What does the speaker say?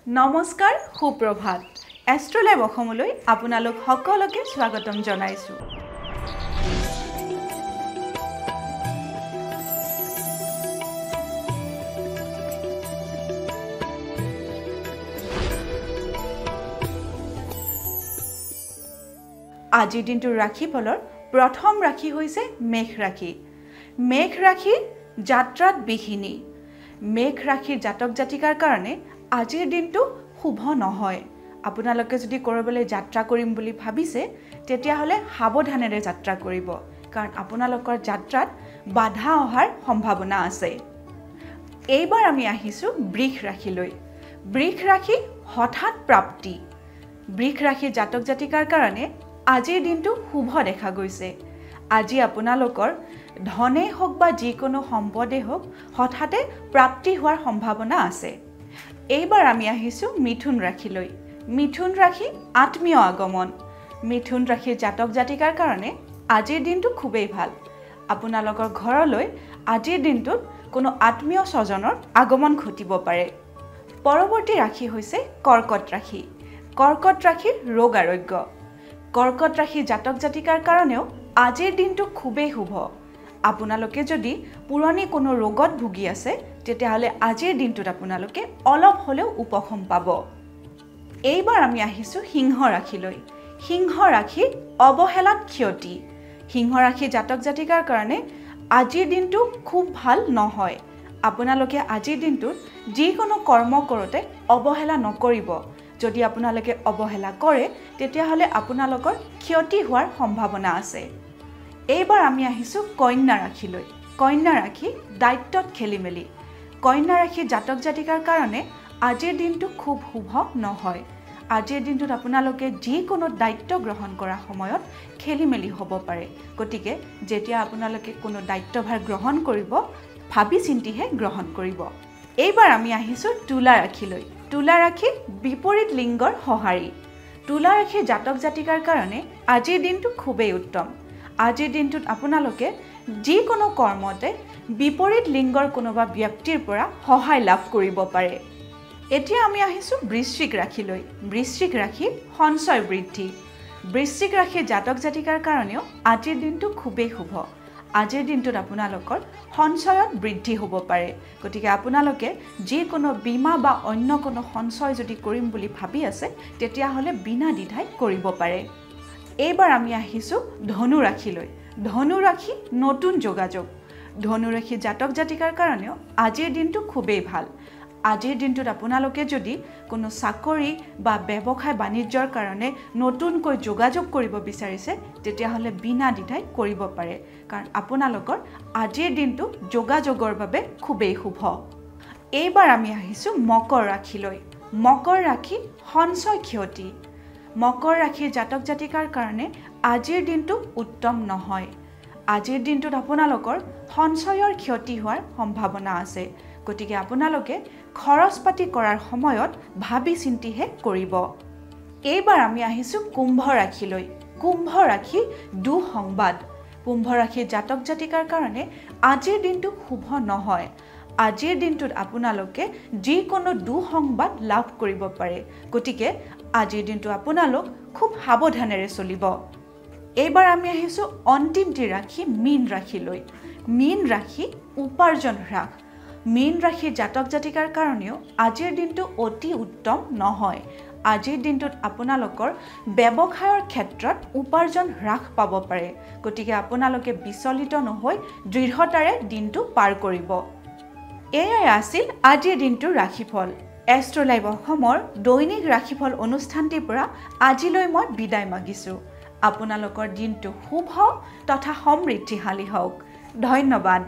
নমস্কাৰ সুপ্ৰভাত এষ্ট্ৰলাইভ অসমলৈ আপোনালোক সকলোকে স্বাগতম জনাইছো আজিৰ দিনটোৰ ৰাশিফলৰ প্ৰথম ৰাশি হৈছে মেঘ ৰাশি মেঘ ৰাশিৰ যাত্ৰাত বিহিনী মেঘ ৰাশিৰ জাতক জাতিকাৰ কাৰণে আজিৰ দিনটো শুভ নহয় আপোনালোকে যদি কৰবলৈ যাত্ৰা কৰিম বুলি ভাবিছে তেতিয়া হলে সাৱধানেৰে যাত্ৰা কৰিব কাৰণ আপোনালোকৰ যাত্ৰাত বাধা অহাৰ সম্ভাৱনা আছে এইবাৰ আমি আহিছো বৃষ ৰাশিলৈ বৃষ ৰাশি হঠাৎ প্ৰাপ্তি বৃষ ৰাশিৰ জাতক জাতিকাৰ কাৰণে আজিৰ দিনটো শুভ দেখা গৈছে আজি আপোনালোকৰ ধনে হোক বা যিকোনো সম্পদে হোক হঠাতে প্ৰাপ্তি হোৱাৰ সম্ভাৱনা আছে এইবাৰ আমি আহিছো মিথুন ৰাশিলৈ মিথুন ৰাশি আত্মীয় আগমন মিথুন ৰাশিৰ জাতক জাতিকাৰ কাৰণে আজিৰ দিনটো খুবেই ভাল আপোনালোকৰ ঘৰলৈ আজিৰ দিনটোত কোনো আত্মীয় স্বজনৰ আগমন ঘটিব পাৰে পৰৱৰ্তী ৰাশি হৈছে কৰ্কট ৰাশি কৰ্কট ৰাশিৰ ৰোগ আৰোগ্য কৰ্কট ৰাশিৰ জাতক জাতিকাৰ কাৰণেও আজিৰ দিনটো খুবেই শুভ আপোনালোকে যদি পুৰণি কোনো ৰোগত ভুগি আছে তেতিয়াহলে আজিৰ দিনটোত আপোনালোকে অলপ হলেও উপশম পাব এইবাৰ আমি আহিছো সিংহ ৰাশিলৈ সিংহ ৰাশিৰ অৱহেলাত ক্ষতি সিংহ ৰাশিৰ জাতক জাতিকাৰ কাৰণে আজিৰ দিনটো খুব ভাল নহয় আপোনালোকে আজিৰ দিনটোত যিকোনো কৰ্ম কৰোতে অৱহেলা নকৰিব যদি আপোনালোকে অৱহেলা কৰে তেতিয়াহলে আপোনালোকৰ ক্ষতি হোৱাৰ সম্ভাৱনা আছে এইবাৰ আমি আহিছো কন্যা ৰাশিলৈ কন্যা ৰাশি দায়িত্বত খেলিমেলি কন্যা ৰাশিৰ জাতক জাতিকাৰ কাৰণে আজিৰ দিনটো খুব শুভ নহয় আজিৰ দিনটোত আপোনালোকে যিকোনো দায়িত্ব গ্ৰহণ কৰা সময়ত খেলিমেলি হ'ব পাৰে গতিকে যেতিয়া আপোনালোকে কোনো দায়িত্বভাৰ গ্ৰহণ কৰিব ভাবি চিন্তিহে গ্ৰহণ কৰিব এইবাৰ আমি আহিছো তুলা ৰাশিলৈ তুলা ৰাশি বিপৰীত লিংগৰ সহাৰী তুলা ৰাশিৰ জাতক জাতিকাৰ কাৰণে আজিৰ দিনটো খুবেই উত্তম আজিৰ দিনটোত আপোনালোকে যিকোনো কৰ্মতে বিপৰীত লিংগৰ কোনোবা ব্যক্তিৰ পৰা সহায় লাভ কৰিব পাৰে এতিয়া আমি আহিছো বৃশ্চিক ৰাশিলৈ বৃশ্চিক ৰাশি সঞ্চয় বৃদ্ধি বৃশ্চিক ৰাশিৰ জাতক জাতিকাৰ কাৰণেও আজিৰ দিনটো খুবেই শুভ আজিৰ দিনটোত আপোনালোকৰ সঞ্চয়ত বৃদ্ধি হ'ব পাৰে গতিকে আপোনালোকে যিকোনো বীমা বা অন্য কোনো সঞ্চয় যদি কৰিম বুলি ভাবি আছে তেতিয়াহলে বিনা দ্বিধাই কৰিব পাৰে এইবাৰ আমি আহিছো ধনু ৰাশিলৈ ধনু ৰাশি নতুন যোগাযোগ ধনু ৰাশিৰ জাতক জাতিকাৰ কাৰণেও আজিৰ দিনটো খুবেই ভাল আজিৰ দিনটোত আপোনালোকে যদি কোনো চাকৰি বা ব্যৱসায় বাণিজ্যৰ কাৰণে নতুনকৈ যোগাযোগ কৰিব বিচাৰিছে তেতিয়াহলে বিনা দ্বিধাই কৰিব পাৰে কাৰণ আপোনালোকৰ আজিৰ দিনটো যোগাযোগৰ বাবে খুবেই শুভ এইবাৰ আমি আহিছো মকৰ ৰাশিলৈ মকৰ ৰাশি সঞ্চয় ক্ষতি মকৰ ৰাশিৰ জাতক জাতিকাৰ কাৰণে আজিৰ দিনটো উত্তম নহয় আজিৰ দিনটোত আপোনালোকৰ সঞ্চয়ৰ ক্ষতি হোৱাৰ সম্ভাৱনা আছে গতিকে আপোনালোকে খৰচ পাতি কৰাৰ সময়ত ভাবি চিন্তিহে কৰিব এইবাৰ আমি আহিছো কুম্ভ ৰাশিলৈ কুম্ভ ৰাশি দুঃসংবাদ কুম্ভ ৰাশিৰ জাতক জাতিকাৰ কাৰণে আজিৰ দিনটো শুভ নহয় আজিৰ দিনটোত আপোনালোকে যিকোনো দুঃসংবাদ লাভ কৰিব পাৰে গতিকে আজিৰ দিনটো আপোনালোক খুব সাৱধানেৰে চলিব এইবাৰ আমি আহিছো অন্তিমটি ৰাশি মীন ৰাশিলৈ মীন ৰাশি উপাৰ্জন হ্ৰাস মীন ৰাশিৰ জাতক জাতিকাৰ কাৰণেও আজিৰ দিনটো অতি উত্তম নহয় আজিৰ দিনটোত আপোনালোকৰ ব্যৱসায়ৰ ক্ষেত্ৰত উপাৰ্জন হ্ৰাস পাব পাৰে গতিকে আপোনালোকে বিচলিত নহৈ দৃঢ়তাৰে দিনটো পাৰ কৰিব এয়াই আছিল আজিৰ দিনটোৰ ৰাশিফল এষ্ট্ৰলাইভ অসমৰ দৈনিক ৰাশিফল অনুষ্ঠানটিৰ পৰা আজিলৈ মই বিদায় মাগিছো আপোনালোকৰ দিনটো শুভ তথা সমৃদ্ধিশালী হওক ধন্যবাদ